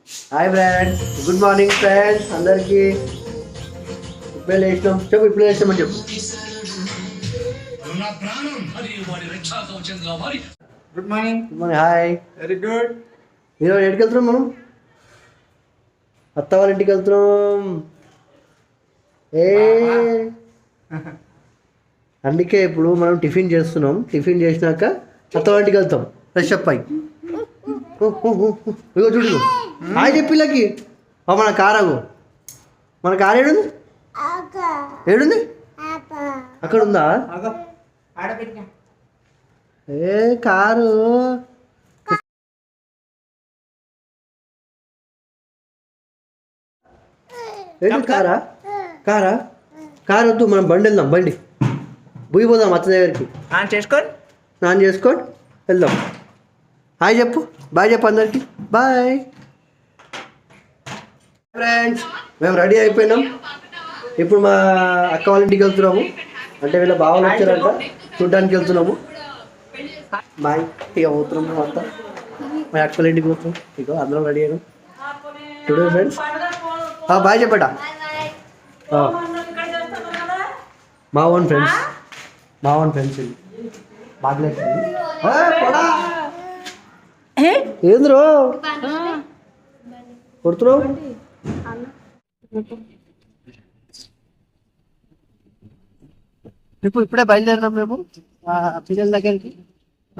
Hi friends, good morning friends అందరికి. ఇప్పుడే లేచినాం. చెప్పు, ఇప్పుడే లేచినామని చెప్పు. Good morning. Good morning. Hi. Very good. ఈరోజు ఎక్కడికి వెళ్తున్నాం మనం? అత్త వాళ్ళ ఇంటికి వెళ్తున్నాం. అందుకే ఇప్పుడు మనం టిఫిన్ చేస్తున్నాం. టిఫిన్ చేసినాక అత్త వాళ్ళ ఇంటికి వెళ్తాం ఫ్రెష్ అప్ అయ్యి. ఇగో చూడు, హాయ్ చెప్పిల్లకి. మన కారు మన కారు ఏడుంది? ఏడుంది? అక్కడ ఉందా? ఏ కారు ఏంటి? కారా కారా కారు వద్దు, మనం బండి వెళ్దాం. బండి బుయ్యి పోదాం అత్త దగ్గరికి. స్నానం చేసుకొని వెళ్దాం. హాయ్ చెప్పు, బాయ్ చెప్పు అందరికి. బాయ్ ఫ్రెండ్స్, మేము రెడీ అయిపోయినాం. ఇప్పుడు మా అక్క వాళ్ళ ఇంటికి వెళ్తున్నాము. అంటే వీళ్ళ బావలు వచ్చారంట, చూడడానికి వెళ్తున్నాము. బాయ్. ఇక పోతున్నాము అంతా. మా అక్క వాళ్ళ ఇంటికి పోతున్నాం. ఇక అందరం రెడీ అయినాం. చూడండి ఫ్రెండ్స్. బాయ్ చెప్పట. మా ఓన్ ఫ్రెండ్స్, మా ఓన్ ఫ్రెండ్స్ ఇది బాగ్లేదు. ఏంద్రో కొడుతున్నావు? ఇప్పుడే బయలుదేరినాం మేము పిల్లల దగ్గరికి.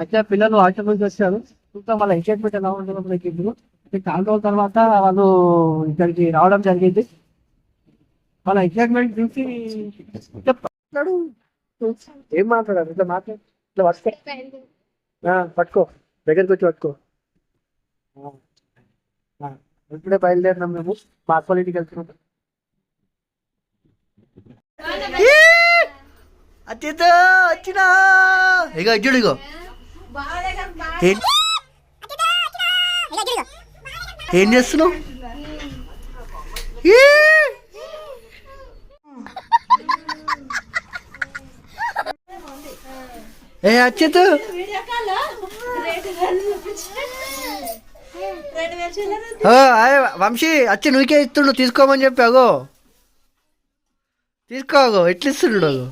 అయితే పిల్లలు హాస్టల్ నుంచి వచ్చారు. చూద్దాం వాళ్ళ ఎంజాయ్మెంట్ ఎలా ఉంటుందో మనకి. ఇప్పుడు చాలా రోజుల తర్వాత వాళ్ళు ఇక్కడికి రావడం జరిగింది. వాళ్ళ ఎంజాయ్మెంట్ చూసి చెప్తాడు. ఏం మాట్లాడారు? ఇట్లా మాట్లాడు, ఇట్లా పట్టుకో, దగ్గరికి వచ్చి పట్టుకో. ఇప్పుడే బయలుదేరినాం మేము. మా అక్క ఇంటికి వెళ్తున్నాం. అచ్చితో వచ్చినా ఇగో ఇచ్చుడు. ఇగో ఏం చేస్తున్నావు? ఏ అచ్చేత్ వంశీ అచ్చి నువ్వుకే ఇస్తుండు, తీసుకోమని చెప్పి. అగో తీసుకోగో, ఎట్లా ఇస్తుండు? అగో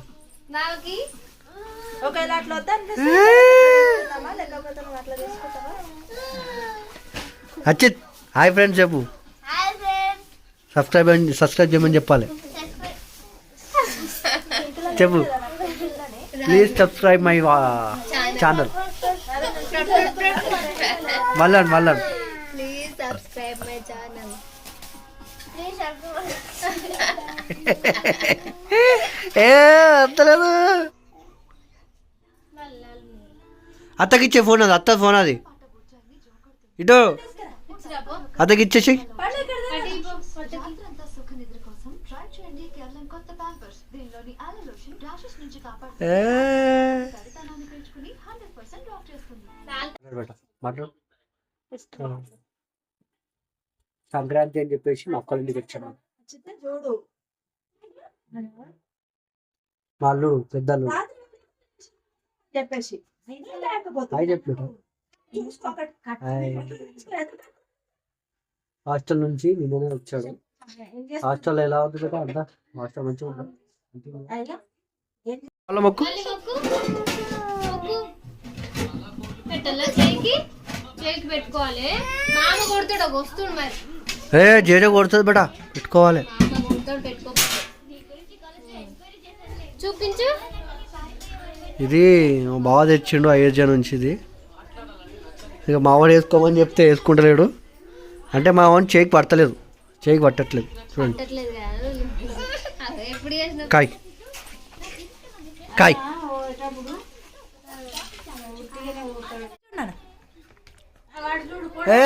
అచ్చిత్ హాయ్ ఫ్రెండ్స్ చెప్పు. సబ్స్క్రైబ్ చేయమని చెప్పాలి. చెప్పు, ప్లీజ్ సబ్స్క్రైబ్ మై ఛానల్. మళ్ళీ ఏ అంతలేదు. అత్తకిచ్చే ఫోన్ అది, అత్త ఫోన్ అది. ఇటో అత్తకిచ్చేసి. సంక్రాంతి అని చెప్పేసి మా అక్కల ఇంటికి వచ్చాను. వాళ్ళు పెద్దలు చెప్పేసి హాస్టల్ నుంచి నిన్ననే వచ్చాడు. హాస్టల్ ఎలా ఉంది కదా? అంతా హాస్టల్ మంచిగా ఉంటాం. మొక్కు జేజ కొడుతుంది బట, పెట్టుకోవాలి. చూపించు. ఇది బాగా తెచ్చిండు అయోధ్య నుంచి. ఇది ఇక మావాడు వేసుకోమని చెప్తే వేసుకుంటలేడు. అంటే మా వాడిని చేయికి పడతలేదు, చేయికి పట్టట్లేదు. చూడండి, కాయ్ కాయ్. ఏ